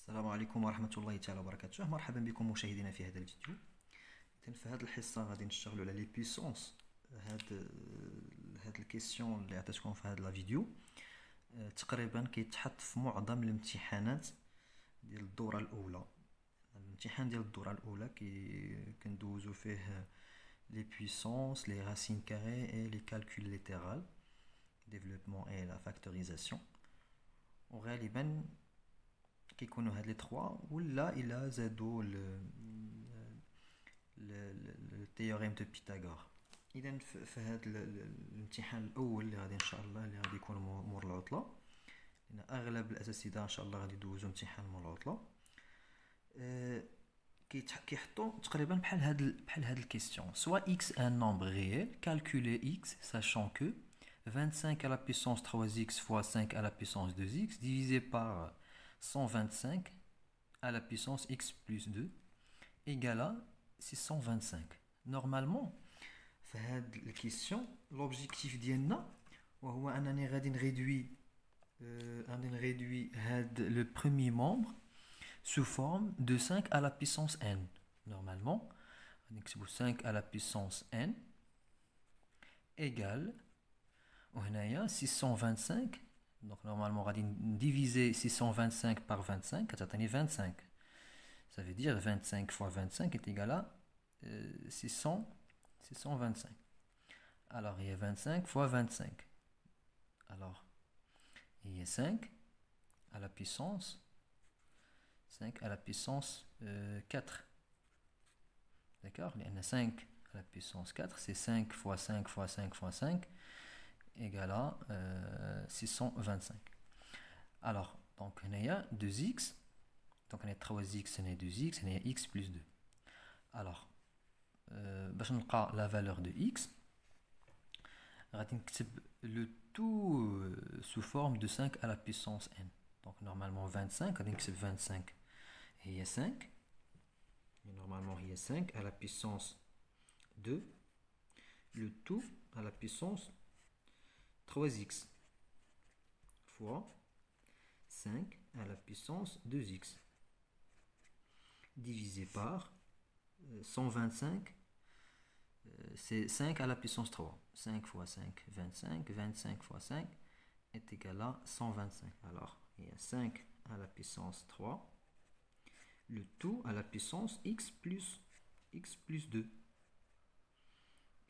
السلام عليكم ورحمة الله تعالى وبركاته. مرحبا بكم مشاهدينا في هذا الفيديو. إذن في هذه الحصة غادي نشتغلوا على لي بويسونس. هاد الكيسيون اللي عطيتكم في هذا الفيديو تقريبا كيتحط في معظم الامتحانات ديال الدورة الأولى. الامتحان ديال الدورة الأولى كندوزو فيه لي بويسونس، لي راسين كاري et les calculs littéral, développement et la factorisation. وغالبا كيكونوا هاد لي 3 ولا الا زادوا التيوريم دو بيتاغور. اذا في هذا الامتحان الاول اللي غادي ان شاء الله اللي غادي يكون مور العطله، لان اغلب الاساتذه ان شاء الله غادي يدوزوا امتحان مور العطله، كيحطوا تقريبا بحال هاد الكيستيون. سوا x un nombre réel, calculer x sachant que 25 à la puissance 3x fois 5 à la puissance 2x divisé par 125 à la puissance x plus 2 égale à 625. Normalement, في هاد الكيستيون l'objectif ديالنا وهو انني غادي نريدوي هاد le premier membre sous forme de 5 à la puissance n. Normalement, غادي نكتبو 5 à la puissance n égale وهنايا 625. Donc normalement غادي diviser 625 par 25 كتعطيني 25. Ça veut dire 25 fois 25 est égal à 625. Alors il y a 25 fois 25. Alors il y a 5 à la puissance 4. D'accord? Il y en a 5 à la puissance 4, c'est 5 fois 5 fois 5 fois 5 égale à 625. Alors, donc on a 2x, donc on a 3x, on a 2x, on a x plus 2. Alors, باش نلقى la valeur de x, غادي نكتب le tout sous forme de 5 à la puissance n. Donc normalement 25, غادي نكتب 25 هي 5, et normalement il y a 5 à la puissance 2, le tout à la puissance 3x fois 5 à la puissance 2x divisé par 125, c'est 5 à la puissance 3. 5 fois 5, 25. 25 fois 5 est égal à 125. Alors, il y a 5 à la puissance 3, le tout à la puissance x plus 2.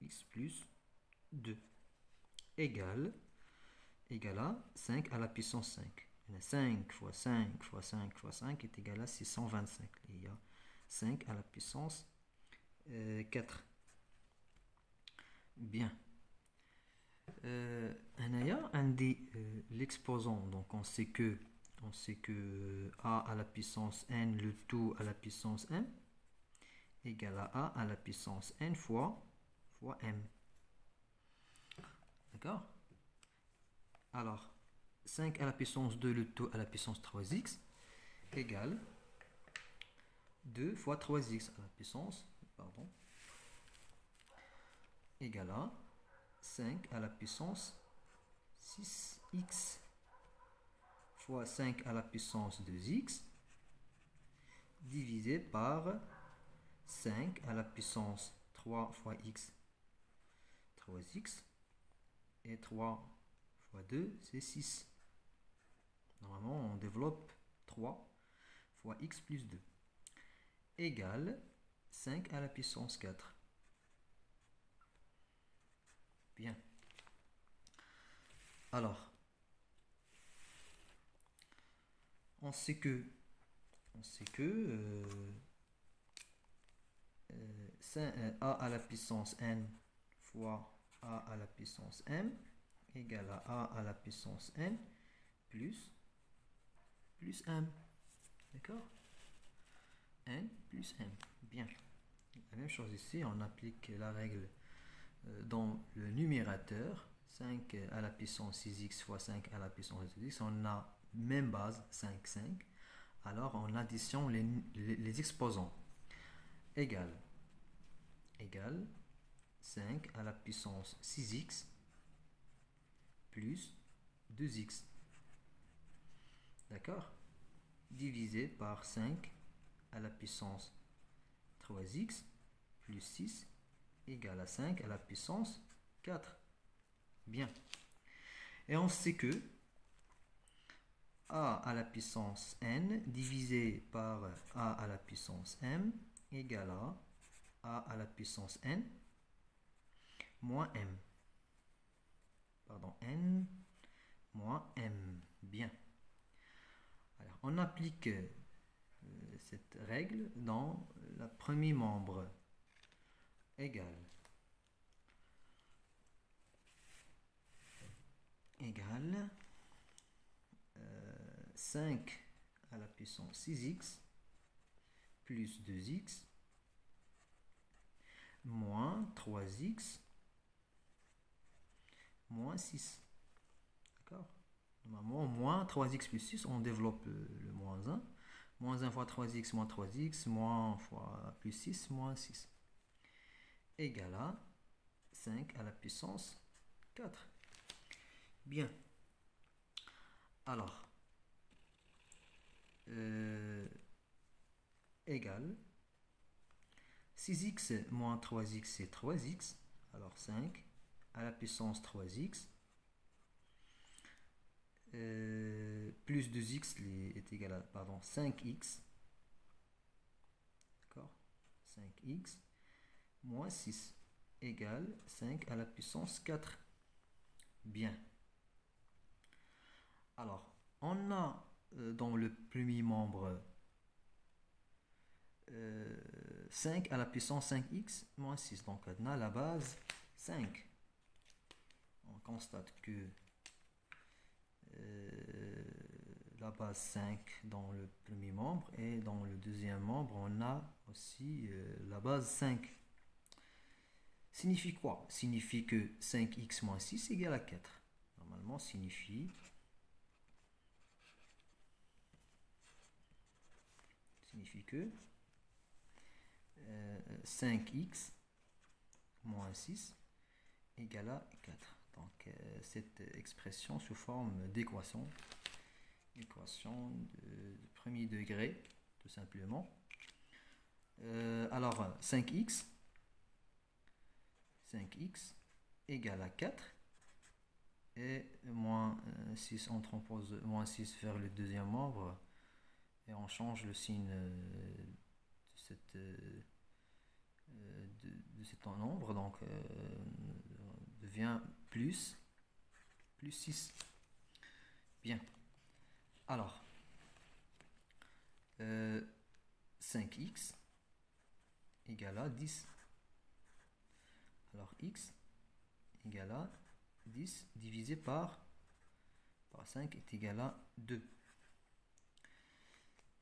X plus 2 égale à 5 à la puissance 5. 5 fois 5 fois 5 fois 5 est égal à 625. Il y a 5 à la puissance 4. Bien. L'exposant, donc on sait que a à la puissance n, le tout à la puissance m, égale à a à la puissance n fois m. D'accord? Alors, 5 à la puissance 2, le tout à la puissance 3x, égale 2 fois 3x à la puissance, égale à 5 à la puissance 6x fois 5 à la puissance 2x, divisé par 5 à la puissance 3 fois x, 3x, et 3 fois 2, c'est 6. Normalement, on développe 3 fois x plus 2 égale 5 à la puissance 4. Bien. Alors, on sait que a à la puissance n fois a à la puissance m égale à a à la puissance n plus m. D'accord? N plus m. Bien. La même chose ici, on applique la règle dans le numérateur. 5 à la puissance 6x fois 5 à la puissance 2x, on a même base 5. Alors on additionne les exposants. Égale 5 à la puissance 6x plus 2x. D'accord? divisé par 5 à la puissance 3x plus 6 égale à 5 à la puissance 4. Bien. Et on sait que a à la puissance n divisé par a à la puissance m égale à a la puissance n moins m. Pardon, n moins m. Bien. Alors, on applique cette règle dans le premier membre égale 5 à la puissance 6x plus 2x moins 3x moins 6. D'accord? Normalement, moins 3x plus 6, on développe le moins 1. Moins 1 fois 3x moins 3x, moins fois plus 6, moins 6. Égale à 5 à la puissance 4. Bien. Alors, égale 6x moins 3x, c'est 3x. Alors 5 à la puissance 3x plus 2x est égal à 5x. D'accord? 5x moins 6 égale 5 à la puissance 4. Bien. Alors, on a dans le premier membre 5 à la puissance 5x moins 6. Donc, on a la base 5. On constate que la base 5 dans le premier membre et dans le deuxième membre, on a aussi la base 5. Signifie quoi? Signifie que 5x moins 6 égale à 4. Normalement, signifie que 5x moins 6 égale à 4. Donc, cette expression sous forme d'équation. Équation de premier degré, tout simplement. Alors, 5x égale à 4. Et moins 6, on transpose moins 6 vers le deuxième membre. Et on change le signe de cet nombre. Donc, devient plus 6. Bien. Alors, 5x égale à 10. Alors, x égale à 10 divisé par 5 est égal à 2.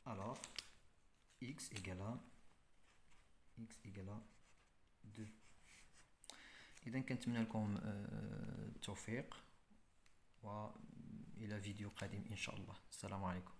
Alors, x égale à 2. إذا كنتمنى لكم التوفيق وإلى فيديو قادم إن شاء الله. السلام عليكم.